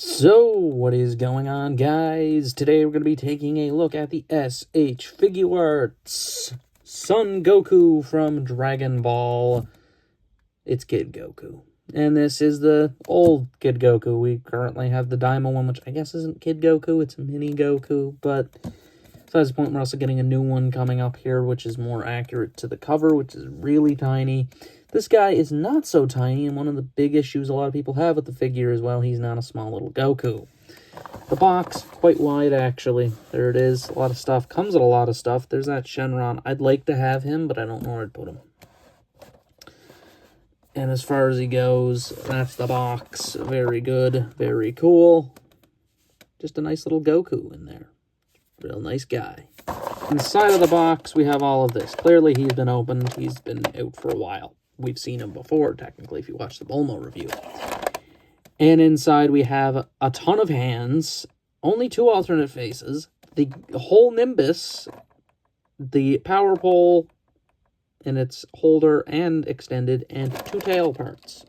So, what is going on, guys? Today we're going to be taking a look at the SH Figuarts Son Goku from Dragon Ball. It's Kid Goku. And this is the old Kid Goku. We currently have the Daima one, which I guess isn't Kid Goku, it's Mini Goku. But besides the point, we're also getting a new one coming up here, which is more accurate to the cover, which is really tiny. This guy is not so tiny, and one of the big issues a lot of people have with the figure is, well, he's not a small little Goku. The box, quite wide, actually. There it is. A lot of stuff. Comes with a lot of stuff. There's that Shenron. I'd like to have him, but I don't know where I'd put him. And as far as he goes, that's the box. Very good. Very cool. Just a nice little Goku in there. Real nice guy. Inside of the box, we have all of this. Clearly, he's been opened. He's been out for a while. We've seen him before, technically, if you watch the Bulma review. And inside we have a ton of hands, only 2 alternate faces, the whole Nimbus, the power pole in its holder and extended, and 2 tail parts.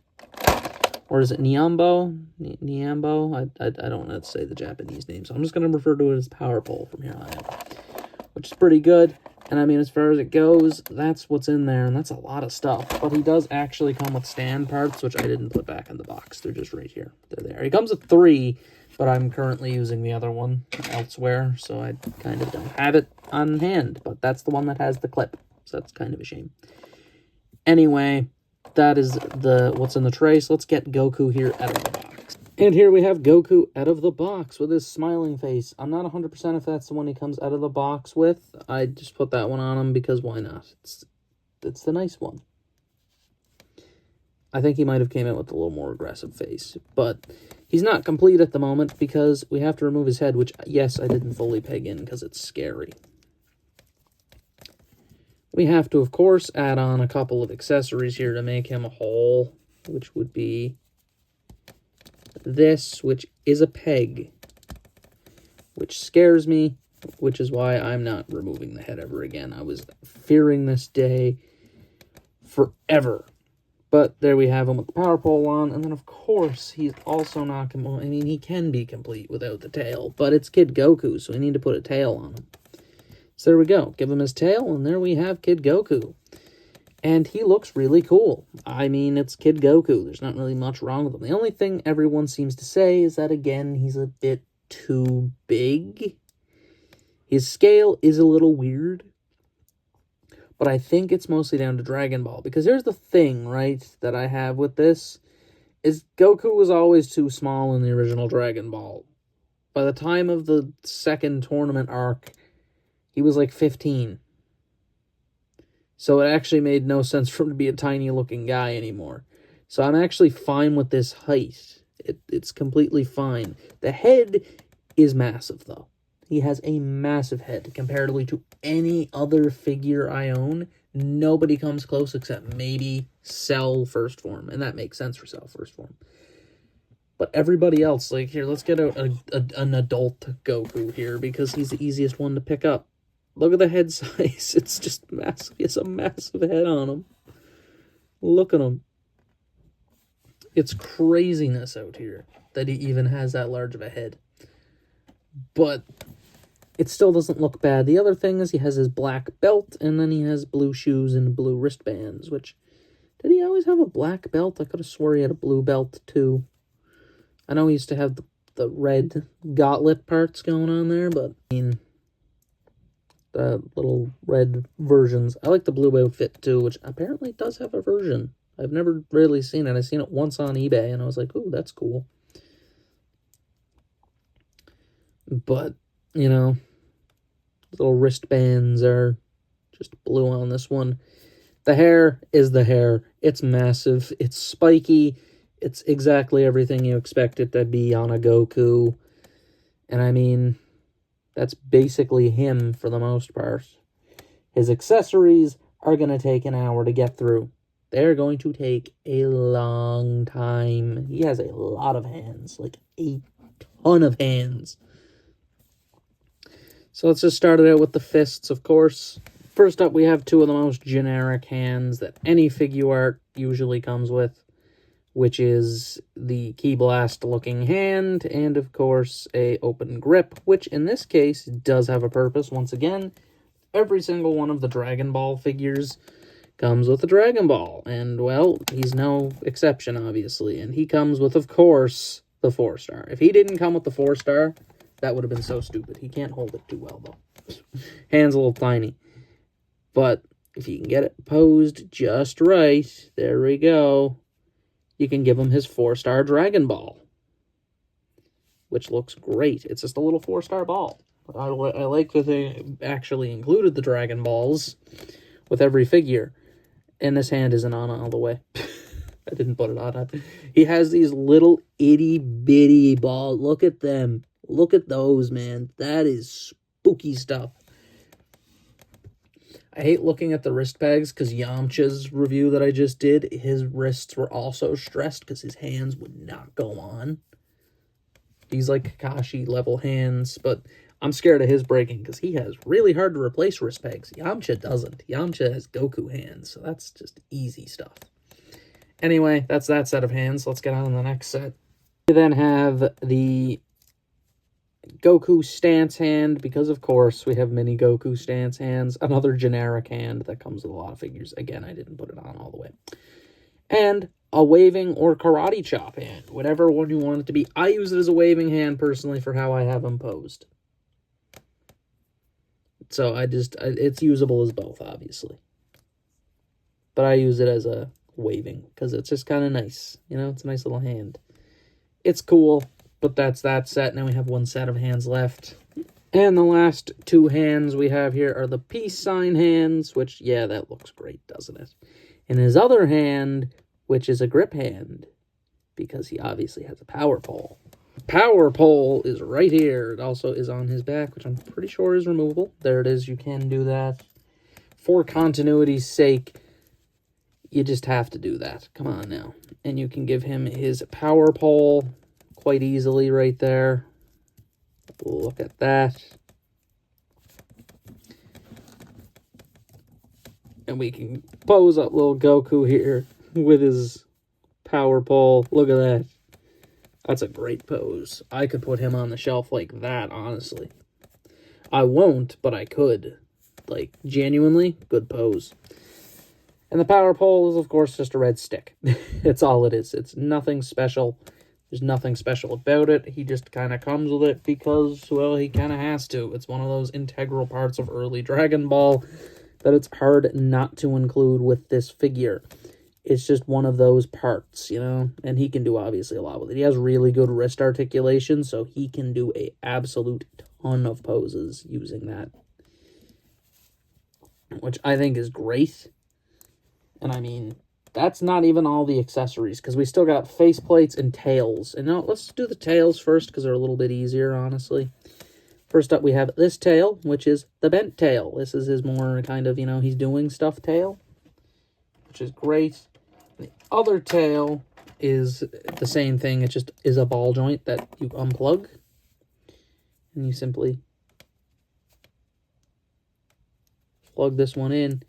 Or is it Nyambo? Nyambo? I don't know how to say the Japanese name, so I'm just going to refer to it as power pole from here on out, which is pretty good. And I mean, as far as it goes, that's what's in there, and that's a lot of stuff. But he does actually come with stand parts, which I didn't put back in the box. They're just right here. They're there. He comes with 3, but I'm currently using the other one elsewhere, so I kind of don't have it on hand. But that's the one that has the clip, so that's kind of a shame. Anyway, that is what's in the tray, so let's get Goku here out of the box. And here we have Goku out of the box with his smiling face. I'm not 100% if that's the one he comes out of the box with. I just put that one on him because why not? It's the nice one. I think he might have came out with a little more aggressive face. But he's not complete at the moment because we have to remove his head, which, yes, I didn't fully peg in because it's scary. We have to, of course, add on a couple of accessories here to make him a whole, which would be this, which is a peg, which scares me, which is why I'm not removing the head ever again. I was fearing this day forever. But there we have him with the power pole on, and then of course he's also not, I mean, he can be complete without the tail, but it's Kid Goku, so we need to put a tail on him. So there we go, give him his tail, and there we have Kid Goku. And he looks really cool. I mean, it's Kid Goku. There's not really much wrong with him. The only thing everyone seems to say is that, again, he's a bit too big. His scale is a little weird. But I think it's mostly down to Dragon Ball. Because here's the thing, right, that I have with this. Is Goku was always too small in the original Dragon Ball. By the time of the second tournament arc, he was like 15. So it actually made no sense for him to be a tiny-looking guy anymore. So I'm actually fine with this height. It's completely fine. The head is massive, though. He has a massive head. Comparatively to any other figure I own, nobody comes close except maybe Cell First Form. And that makes sense for Cell First Form. But everybody else, like, here, let's get an adult Goku here, because he's the easiest one to pick up. Look at the head size. It's just massive. He has a massive head on him. Look at him. It's craziness out here that he even has that large of a head. But it still doesn't look bad. The other thing is he has his black belt, and then he has blue shoes and blue wristbands, which... Did he always have a black belt? I could have swore he had a blue belt, too. I know he used to have the red gauntlet parts going on there, but... I mean... The little red versions. I like the blue outfit too, which apparently does have a version. I've never really seen it. I've seen it once on eBay, and I was like, ooh, that's cool. But, you know, little wristbands are just blue on this one. The hair is the hair. It's massive. It's spiky. It's exactly everything you expect it to be on a Goku. And I mean... That's basically him for the most part. His accessories are going to take an hour to get through. They're going to take a long time. He has a lot of hands, like a ton of hands. So let's just start it out with the fists, of course. First up, we have 2 of the most generic hands that any figuart usually comes with. which is the Ki Blast looking hand, and of course a open grip, which in this case does have a purpose. Once again, every single one of the Dragon Ball figures comes with a Dragon Ball, and well, he's no exception, obviously, and he comes with, of course, the 4-star. If he didn't come with the 4-star, that would have been so stupid. He can't hold it too well, though. Hand's a little tiny, but if you can get it posed just right, there we go, you can give him his 4-star Dragon Ball, which looks great. It's just a little 4-star ball. I like that they actually included the Dragon Balls with every figure. And this hand isn't on all the way. I didn't put it on. He has these little itty-bitty balls. Look at them. Look at those, man. That is spooky stuff. I hate looking at the wrist pegs because Yamcha's review that I just did, his wrists were also stressed because his hands would not go on. These like Kakashi level hands, but I'm scared of his breaking because he has really hard to replace wrist pegs. Yamcha doesn't. Yamcha has Goku hands, so that's just easy stuff. Anyway, that's that set of hands. Let's get on to the next set. We then have the Goku stance hand, because of course we have mini Goku stance hands. Another generic hand that comes with a lot of figures. Again, I didn't put it on all the way. And a waving or karate chop hand. Whatever one you want it to be. I use it as a waving hand, personally, for how I have them posed. So it's usable as both, obviously. But I use it as a waving, because it's just kind of nice. You know, it's a nice little hand. It's cool, but that's that set. Now we have one set of hands left. And the last two hands we have here are the peace sign hands, which, yeah, that looks great, doesn't it? And his other hand, which is a grip hand, because he obviously has a power pole. Power pole is right here. It also is on his back, which I'm pretty sure is removable. There it is. You can do that. For continuity's sake, you just have to do that. Come on now. And you can give him his power pole quite easily right there. Look at that. And we can pose up little Goku here with his power pole. Look at that. That's a great pose. I could put him on the shelf like that, honestly. I won't, but I could. Like, genuinely, good pose. And the power pole is, of course, just a red stick. It's all it is. It's nothing special. There's nothing special about it. He just kind of comes with it because, well, he kind of has to. It's one of those integral parts of early Dragon Ball that it's hard not to include with this figure. It's just one of those parts, you know? And he can do, obviously, a lot with it. He has really good wrist articulation, so he can do a absolute ton of poses using that. Which I think is great. And, I mean, that's not even all the accessories, because we still got face plates and tails. And now, let's do the tails first, because they're a little bit easier, honestly. First up, we have this tail, which is the bent tail. This is his more kind of, you know, he's doing stuff tail, which is great. The other tail is the same thing. It just is a ball joint that you unplug. And you simply plug this one in.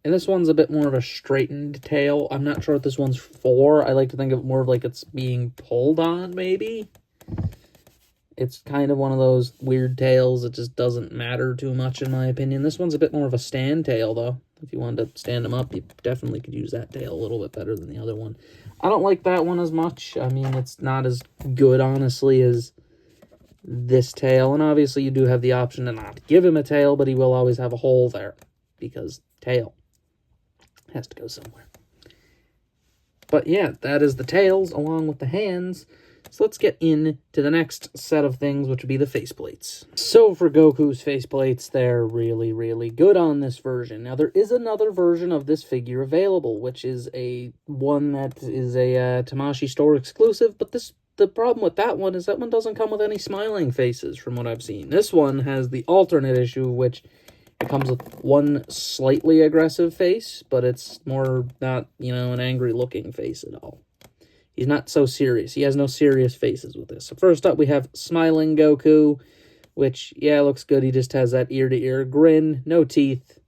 And this one's a bit more of a straightened tail. I'm not sure what this one's for. I like to think of it more of like it's being pulled on, maybe. It's kind of one of those weird tails that just doesn't matter too much, in my opinion. This one's a bit more of a stand tail, though. If you wanted to stand them up, you definitely could use that tail a little bit better than the other one. I don't like that one as much. I mean, it's not as good, honestly, as this tail. And obviously, you do have the option to not give him a tail, but he will always have a hole there, because tail has to go somewhere. But yeah, that is the tails along with the hands. So let's get into the next set of things, which would be the faceplates. So for Goku's faceplates, they're really, really good on this version. Now, there is another version of this figure available, which is one that is a Tamashii store exclusive, but the problem with that one is that one doesn't come with any smiling faces, from what I've seen. This one has the alternate issue, which it comes with one slightly aggressive face, but it's more not, you know, an angry-looking face at all. He's not so serious. He has no serious faces with this. So first up, we have Smiling Goku, which, yeah, looks good. He just has that ear-to-ear grin, no teeth.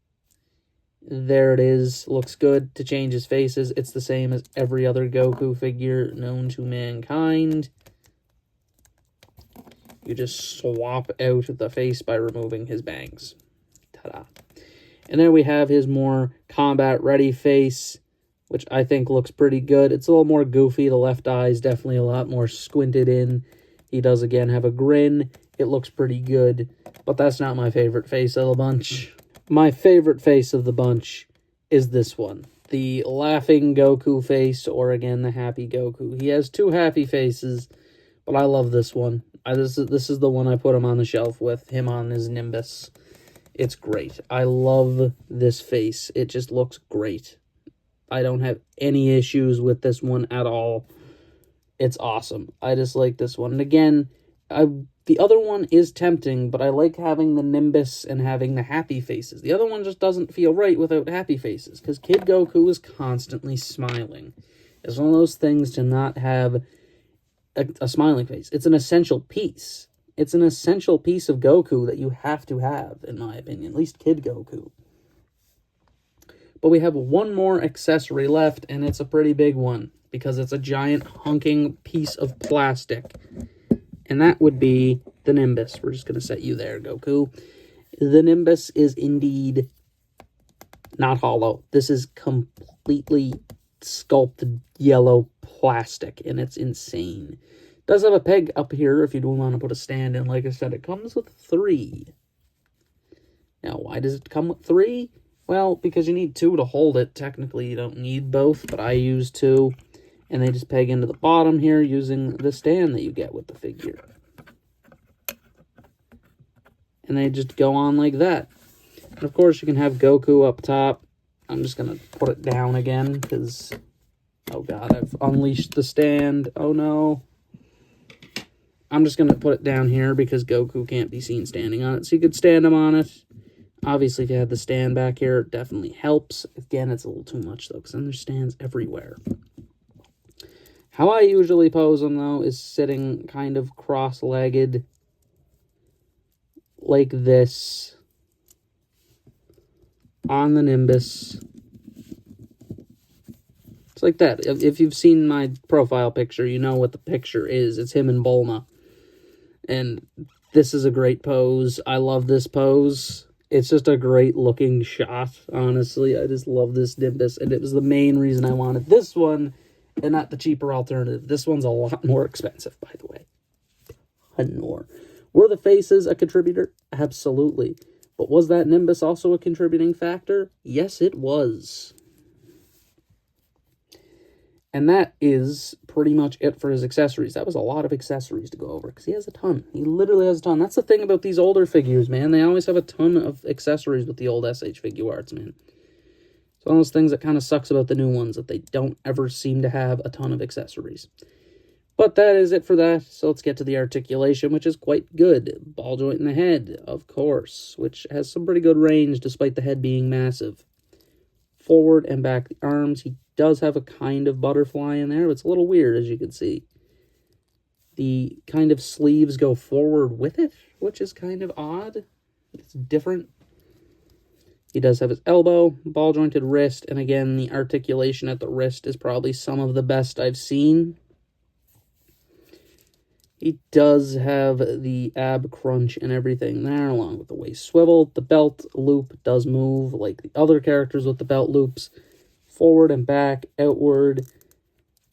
There it is. Looks good to change his faces. It's the same as every other Goku figure known to mankind. You just swap out the face by removing his bangs. Ta-da. And there we have his more combat-ready face, which I think looks pretty good. It's a little more goofy. The left eye is definitely a lot more squinted in. He does, again, have a grin. It looks pretty good, but that's not my favorite face of the bunch. My favorite face of the bunch is this one. The laughing Goku face, or again, the happy Goku. He has two happy faces, but I love this one. This is the one I put him on the shelf with, him on his Nimbus. It's great. I love this face. It just looks great. I don't have any issues with this one at all. It's awesome. I just like this one. And again, the other one is tempting, but I like having the Nimbus and having the happy faces. The other one just doesn't feel right without happy faces, because Kid Goku is constantly smiling. It's one of those things to not have a smiling face. It's an essential piece. It's an essential piece of Goku that you have to have, in my opinion. At least Kid Goku. But we have one more accessory left, and it's a pretty big one, because it's a giant hunking piece of plastic. And that would be the Nimbus. We're just going to set you there, Goku. The Nimbus is indeed not hollow. This is completely sculpted yellow plastic, and it's insane. It does have a peg up here if you do want to put a stand in. Like I said, it comes with 3. Now, why does it come with 3? Well, because you need 2 to hold it. Technically, you don't need both, but I use 2. And they just peg into the bottom here using the stand that you get with the figure. And they just go on like that. And of course, you can have Goku up top. I'm just going to put it down again because, oh god, I've unleashed the stand. Oh no. I'm just going to put it down here because Goku can't be seen standing on it. So you could stand him on it. Obviously, if you had the stand back here, it definitely helps. Again, it's a little too much, though, because then there's stands everywhere. How I usually pose them, though, is sitting kind of cross-legged like this on the Nimbus. It's like that. If you've seen my profile picture, you know what the picture is. It's him and Bulma. And this is a great pose. I love this pose. It's just a great-looking shot, honestly. I just love this Nimbus, and it was the main reason I wanted this one, and not the cheaper alternative. This one's a lot more expensive, by the way. A ton more. Were the faces a contributor? Absolutely. But was that Nimbus also a contributing factor? Yes, it was. And that is pretty much it for his accessories. That was a lot of accessories to go over, because he has a ton. He literally has a ton. That's the thing about these older figures, man. They always have a ton of accessories with the old SH Figuarts, man. It's one of those things that kind of sucks about the new ones, that they don't ever seem to have a ton of accessories. But that is it for that. So let's get to the articulation, which is quite good. Ball joint in the head, of course, which has some pretty good range despite the head being massive. Forward and back the arms. He does have a kind of butterfly in there, but it's a little weird, as you can see. The kind of sleeves go forward with it, which is kind of odd. It's different. He does have his elbow, ball-jointed wrist, and again, the articulation at the wrist is probably some of the best I've seen. He does have the ab crunch and everything there, along with the waist swivel. The belt loop does move like the other characters with the belt loops. Forward and back, outward,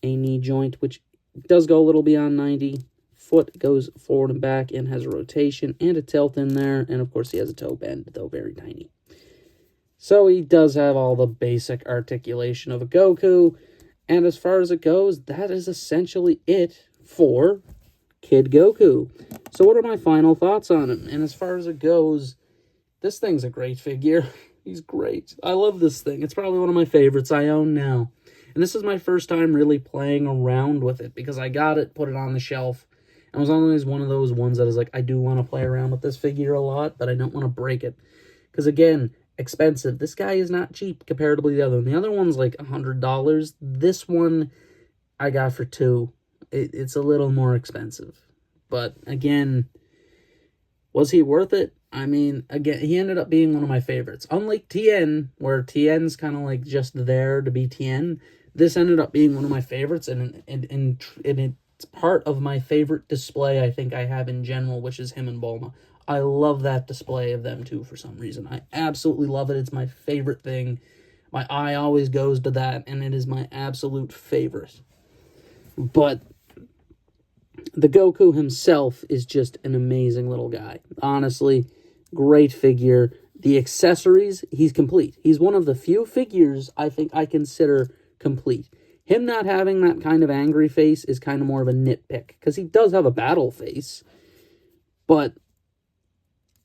a knee joint, which does go a little beyond 90. Foot goes forward and back and has a rotation and a tilt in there. And, of course, he has a toe bend, though very tiny. So he does have all the basic articulation of a Goku. And as far as it goes, that is essentially it for Kid Goku. So what are my final thoughts on him? And as far as it goes, this thing's a great figure. He's great. I love this thing. It's probably one of my favorites I own now. And this is my first time really playing around with it, because I got it, put it on the shelf, and it was always one of those ones that is like, I do want to play around with this figure a lot, but I don't want to break it. Because again, expensive. This guy is not cheap comparatively to the other one. The other one's like $100. This one I got for $2. It's a little more expensive. But again, was he worth it? I mean, again, he ended up being one of my favorites. Unlike Tien, where Tien's kind of like just there to be Tien, this ended up being one of my favorites, and it's part of my favorite display I think I have in general, which is him and Bulma. I love that display of them two for some reason. I absolutely love it. It's my favorite thing. My eye always goes to that, and it is my absolute favorite. But the Goku himself is just an amazing little guy. Honestly, great figure. The accessories, he's complete. He's one of the few figures I think I consider complete. Him not having that kind of angry face is kind of more of a nitpick, because he does have a battle face. But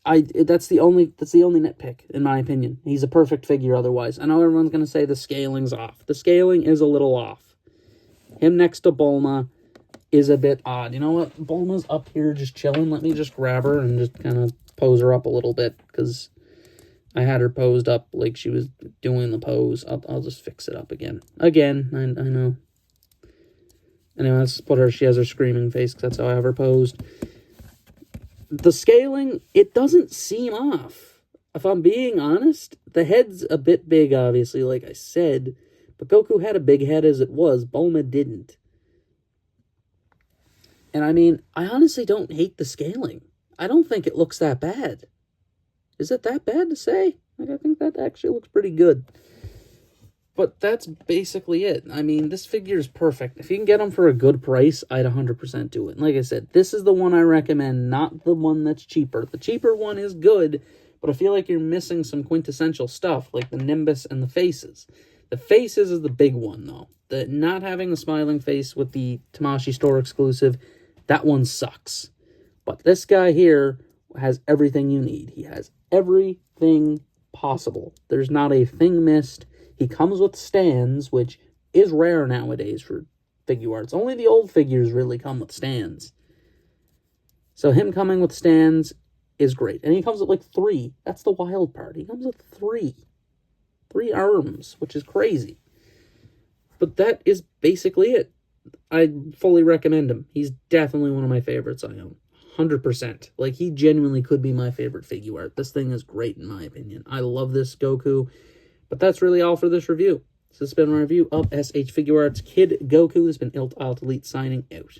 that's the only nitpick, in my opinion. He's a perfect figure otherwise. I know everyone's going to say the scaling's off. The scaling is a little off. Him next to Bulma is a bit odd. You know what? Bulma's up here just chilling. Let me just grab her and just kind of pose her up a little bit, because I had her posed up like she was doing the pose. I'll just fix it up again. I know. Anyway, let's put her. She has her screaming face, because that's how I have her posed. The scaling, it doesn't seem off. If I'm being honest, the head's a bit big, obviously, like I said. But Goku had a big head as it was. Bulma didn't. And I mean, I honestly don't hate the scaling. I don't think it looks that bad. Is it that bad to say? Like, I think that actually looks pretty good. But that's basically it. I mean, this figure is perfect. If you can get them for a good price, I'd 100% do it. And like I said, this is the one I recommend, not the one that's cheaper. The cheaper one is good, but I feel like you're missing some quintessential stuff, like the Nimbus and the faces. The faces is the big one, though. The not having the smiling face with the Tamashii Store exclusive, that one sucks. But this guy here has everything you need. He has everything possible. There's not a thing missed. He comes with stands, which is rare nowadays for figuarts. Only the old figures really come with stands. So him coming with stands is great. And he comes with like 3. That's the wild part. He comes with 3. 3 arms, which is crazy. But that is basically it. I fully recommend him. He's definitely one of my favorites I own. 100%. Like, he genuinely could be my favorite figuart. This thing is great in my opinion. I love this Goku. But that's really all for this review. This has been my review of SH Figuarts Kid Goku. This has been Ilt Alt Elite signing out.